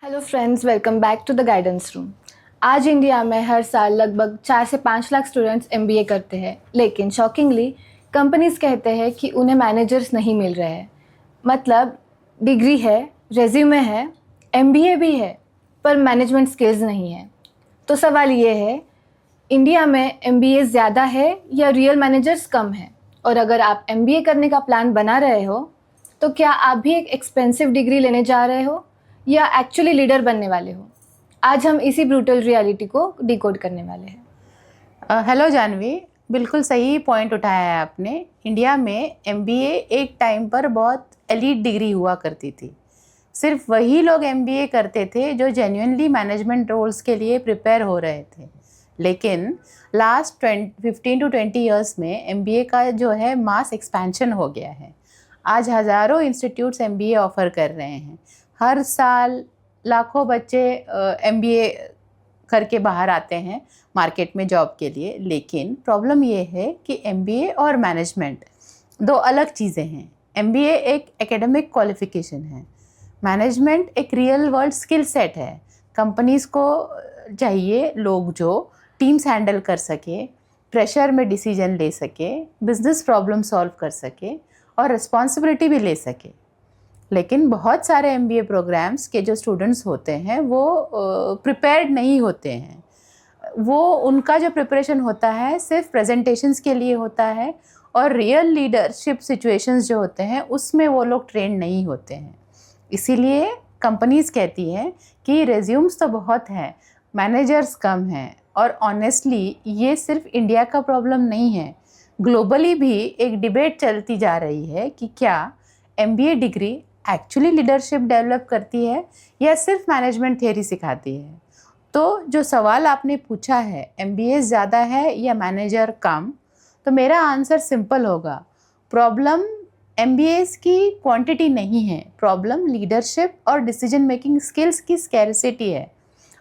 Hello friends, welcome back to the guidance room. आज India में हर साल लगभग 4 से 5 लाख स्टूडेंट्स एमबीए करते हैं, लेकिन शॉकिंगली कंपनीज कहते हैं कि उन्हें मैनेजर्स नहीं मिल रहे हैं। मतलब डिग्री है, रेज्यूमे है, एमबीए भी है, पर मैनेजमेंट स्किल्स नहीं है। तो सवाल ये है, इंडिया में एमबीए ज़्यादा है या रियल मैनेजर्स कम है? और अगर आप एमबीए करने का प्लान बना रहे हो, तो क्या आप भी एक एक्सपेंसिव डिग्री लेने जा रहे हो या एक्चुअली लीडर बनने वाले हो? आज हम इसी ब्रूटल रियलिटी को डिकोड करने वाले हैं। हेलो जानवी, बिल्कुल सही पॉइंट उठाया है आपने। इंडिया में एमबीए एक टाइम पर बहुत एलीट डिग्री हुआ करती थी। सिर्फ वही लोग एमबीए करते थे जो जेन्युइनली मैनेजमेंट रोल्स के लिए प्रिपेयर हो रहे थे। लेकिन लास्ट 15 to 20 ईयर्स में एमबीए का जो है मास एक्सपेंशन हो गया है। आज हज़ारों इंस्टीट्यूट्स एमबीए ऑफ़र कर रहे हैं। हर साल लाखों बच्चे एमबीए करके बाहर आते हैं मार्केट में जॉब के लिए। लेकिन प्रॉब्लम ये है कि एमबीए और मैनेजमेंट दो अलग चीज़ें हैं। एमबीए एक एकेडमिक क्वालिफिकेशन है, मैनेजमेंट एक रियल वर्ल्ड स्किल सेट है। कंपनीज़ को चाहिए लोग जो टीम्स हैंडल कर सके, प्रेशर में डिसीजन ले सके, बिजनेस प्रॉब्लम सॉल्व कर सके और रिस्पॉन्सिबिलिटी भी ले सके। लेकिन बहुत सारे एमबीए प्रोग्राम्स के जो स्टूडेंट्स होते हैं वो प्रिपेयर्ड नहीं होते हैं। वो उनका जो प्रिपरेशन होता है सिर्फ प्रेजेंटेशंस के लिए होता है और रियल लीडरशिप सिचुएशंस जो होते हैं उसमें वो लोग ट्रेन नहीं होते हैं। इसीलिए कंपनीज कहती हैं कि रेज्यूम्स तो बहुत हैं, मैनेजर्स कम हैं। और ऑनेस्टली ये सिर्फ इंडिया का प्रॉब्लम नहीं है, ग्लोबली भी एक डिबेट चलती जा रही है कि क्या MBA degree actually leadership develop करती है या सिर्फ मैनेजमेंट थियरी सिखाती है। तो जो सवाल आपने पूछा है, एमबीए ज़्यादा है या मैनेजर कम, तो मेरा आंसर सिंपल होगा। प्रॉब्लम एमबीएस की क्वांटिटी नहीं है, प्रॉब्लम लीडरशिप और डिसीजन मेकिंग स्किल्स की स्कैरसिटी है।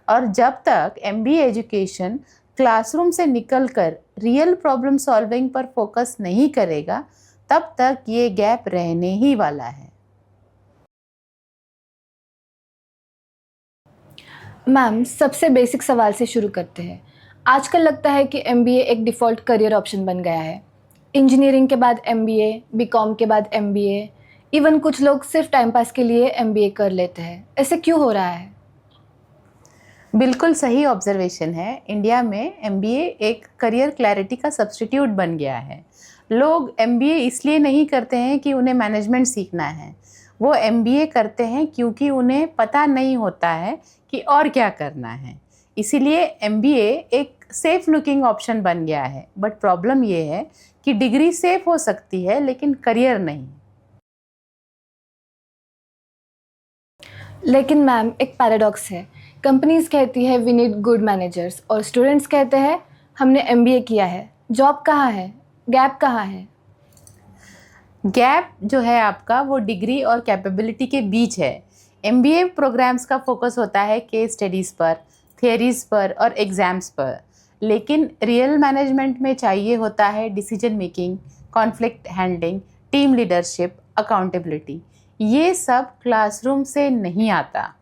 और जब तक एमबीए एजुकेशन क्लासरूम से निकलकर रियल प्रॉब्लम सॉल्विंग पर फोकस नहीं करेगा, तब तक ये गैप रहने ही वाला है। मैम, सबसे बेसिक सवाल से शुरू करते हैं। आजकल लगता है कि एमबीए एक डिफ़ॉल्ट करियर ऑप्शन बन गया है। इंजीनियरिंग के बाद एमबीए, बीकॉम के बाद एमबीए, इवन कुछ लोग सिर्फ टाइम पास के लिए एमबीए कर लेते हैं। ऐसे क्यों हो रहा है? बिल्कुल सही ऑब्जर्वेशन है। इंडिया में एमबीए एक करियर क्लैरिटी का सब्स्टिट्यूट बन गया है। लोग एमबीए इसलिए नहीं करते हैं कि उन्हें मैनेजमेंट सीखना है, वो एमबीए करते हैं क्योंकि उन्हें पता नहीं होता है कि और क्या करना है। इसीलिए एमबीए एक सेफ लुकिंग ऑप्शन बन गया है। बट प्रॉब्लम ये है कि डिग्री सेफ हो सकती है लेकिन करियर नहीं। लेकिन मैम, एक पैराडॉक्स है। कंपनीज कहती है वी नीड गुड मैनेजर्स और स्टूडेंट्स कहते हैं हमने एमबीए किया है, जॉब कहाँ है? गैप कहाँ है? गैप जो है आपका वो डिग्री और कैपेबिलिटी के बीच है। एमबीए प्रोग्राम्स का फोकस होता है केस स्टडीज़ पर, थियरीज़ पर और एग्ज़ाम्स पर। लेकिन रियल मैनेजमेंट में चाहिए होता है decision making, conflict handling, team leadership, accountability. ये सब क्लासरूम से नहीं आता।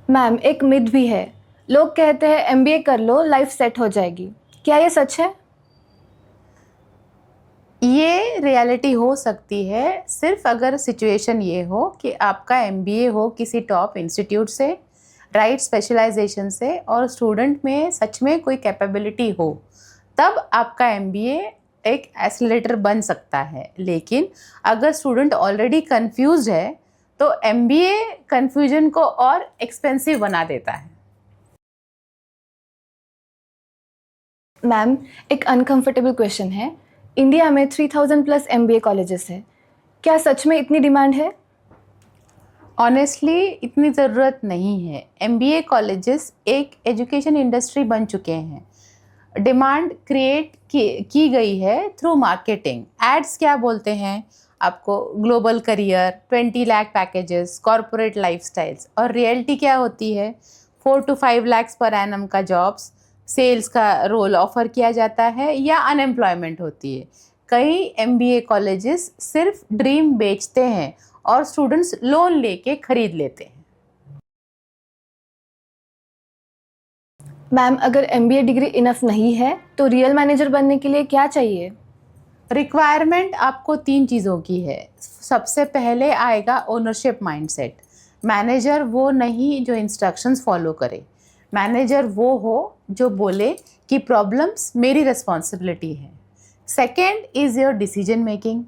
मैम, एक मिथ भी है। लोग कहते हैं एमबीए कर लो, लाइफ सेट हो जाएगी। क्या ये सच है? ये रियलिटी हो सकती है सिर्फ अगर सिचुएशन ये हो कि आपका एमबीए हो किसी टॉप इंस्टीट्यूट से, राइट स्पेशलाइजेशन से और स्टूडेंट में सच में कोई कैपेबिलिटी हो, तब आपका एमबीए एक एक्सेलरेटर बन सकता है। लेकिन अगर स्टूडेंट ऑलरेडी कंफ्यूज्ड है तो एमबीए कंफ्यूजन को और एक्सपेंसिव बना देता है। मैम, एक अनकंफर्टेबल क्वेश्चन है। इंडिया में 3000 प्लस एमबीए कॉलेजेस है। क्या सच में इतनी डिमांड है? ऑनेस्टली इतनी ज़रूरत नहीं है। एमबीए कॉलेजेस एक एजुकेशन इंडस्ट्री बन चुके हैं। डिमांड क्रिएट की गई है थ्रू मार्केटिंग। एड्स क्या बोलते हैं आपको? Global career, 20 lakh packages, corporate lifestyles. और रियलिटी क्या होती है? 4 to 5 लाख पर एनम का जॉब्स, सेल्स का रोल ऑफर किया जाता है या अनएम्प्लॉयमेंट होती है। कई एमबीए कॉलेजेस सिर्फ ड्रीम बेचते हैं और स्टूडेंट्स लोन लेके खरीद लेते हैं। मैम, अगर MBA डिग्री इनफ नहीं है तो रियल मैनेजर बनने के लिए क्या चाहिए? रिक्वायरमेंट आपको 3 चीज़ों की है। सबसे पहले आएगा ओनरशिप माइंडसेट। मैनेजर वो नहीं जो इंस्ट्रक्शंस फॉलो करे, मैनेजर वो हो जो बोले कि प्रॉब्लम्स मेरी रिस्पॉन्सिबिलिटी है। Second is your decision making.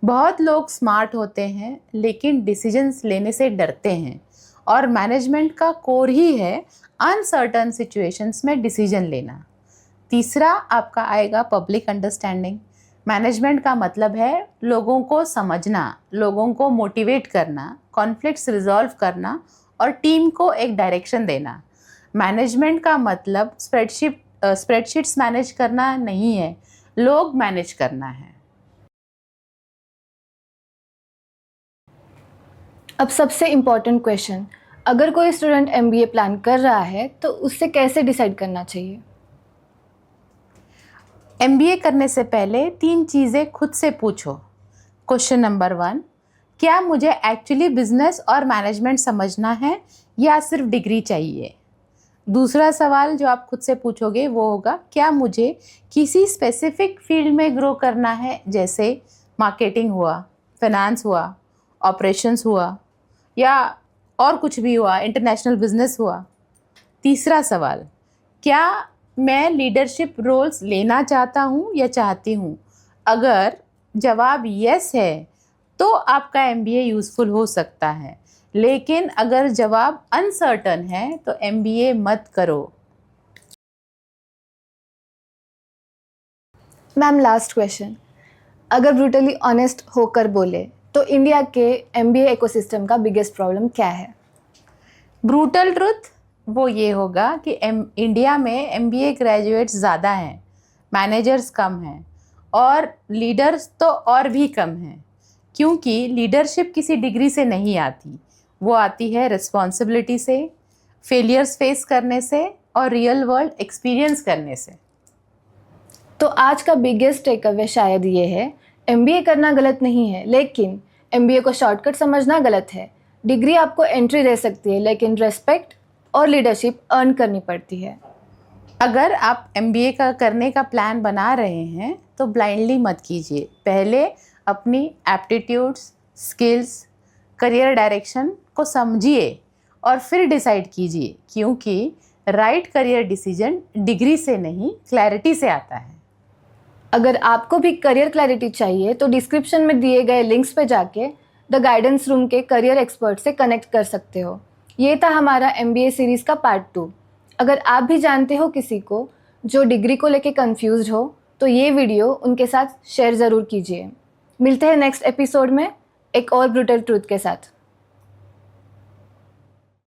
बहुत लोग स्मार्ट होते हैं लेकिन डिसीजंस लेने से डरते हैं, और मैनेजमेंट का कोर ही है अनसर्टन सिचुएशंस में डिसीजन लेना। तीसरा आपका आएगा पब्लिक अंडरस्टैंडिंग। मैनेजमेंट का मतलब है लोगों को समझना, लोगों को मोटिवेट करना, कॉन्फ्लिक्ट्स रिजॉल्व करना और टीम को एक डायरेक्शन देना। मैनेजमेंट का मतलब स्प्रेडशीट्स मैनेज करना नहीं है, लोग मैनेज करना है। अब सबसे इम्पॉर्टेंट क्वेश्चन, अगर कोई स्टूडेंट MBA प्लान कर रहा है तो उससे कैसे डिसाइड करना चाहिए? MBA करने से पहले 3 चीज़ें खुद से पूछो। क्वेश्चन नंबर 1, क्या मुझे एक्चुअली बिजनेस और मैनेजमेंट समझना है या सिर्फ डिग्री चाहिए? दूसरा सवाल जो आप खुद से पूछोगे वो होगा, क्या मुझे किसी स्पेसिफिक फील्ड में ग्रो करना है, जैसे मार्केटिंग हुआ, फाइनेंस हुआ, ऑपरेशंस हुआ, या और कुछ भी हुआ, इंटरनेशनल बिजनेस हुआ। तीसरा सवाल, क्या मैं लीडरशिप रोल्स लेना चाहता हूँ या चाहती हूँ? अगर जवाब यस है तो आपका MBA यूज़फुल हो सकता है, लेकिन अगर जवाब अनसर्टन है तो MBA मत करो। मैम, लास्ट क्वेश्चन, अगर ब्रूटली ऑनेस्ट होकर बोले तो इंडिया के MBA इकोसिस्टम का बिगेस्ट प्रॉब्लम क्या है? ब्रूटल ट्रुथ वो ये होगा कि इंडिया में MBA ग्रेजुएट्स ज़्यादा हैं, मैनेजर्स कम हैं और लीडर्स तो और भी कम हैं, क्योंकि लीडरशिप किसी डिग्री से नहीं आती, वो आती है रिस्पॉन्सिबिलिटी से, फेलियर्स फेस करने से और रियल वर्ल्ड एक्सपीरियंस करने से। तो आज का बिगेस्ट टेक अवे शायद ये है, MBA करना गलत नहीं है, लेकिन MBA को शॉर्टकट समझना गलत है। डिग्री आपको एंट्री दे सकती है, लेकिन रेस्पेक्ट और लीडरशिप अर्न करनी पड़ती है। अगर आप MBA का करने का प्लान बना रहे हैं तो ब्लाइंडली मत कीजिए। पहले अपनी एप्टीट्यूड्स, स्किल्स, करियर डायरेक्शन को समझिए और फिर डिसाइड कीजिए, क्योंकि राइट करियर डिसीजन डिग्री से नहीं, क्लैरिटी से आता है। अगर आपको भी करियर क्लैरिटी चाहिए तो डिस्क्रिप्शन में दिए गए लिंक्स पे जाके द गाइडेंस रूम के करियर एक्सपर्ट से कनेक्ट कर सकते हो। ये था हमारा MBA सीरीज़ का पार्ट 2। अगर आप भी जानते हो किसी को जो डिग्री को लेके कंफ्यूज्ड हो तो ये वीडियो उनके साथ शेयर ज़रूर कीजिए। मिलते हैं नेक्स्ट एपिसोड में एक और ब्रूटल ट्रूथ के साथ।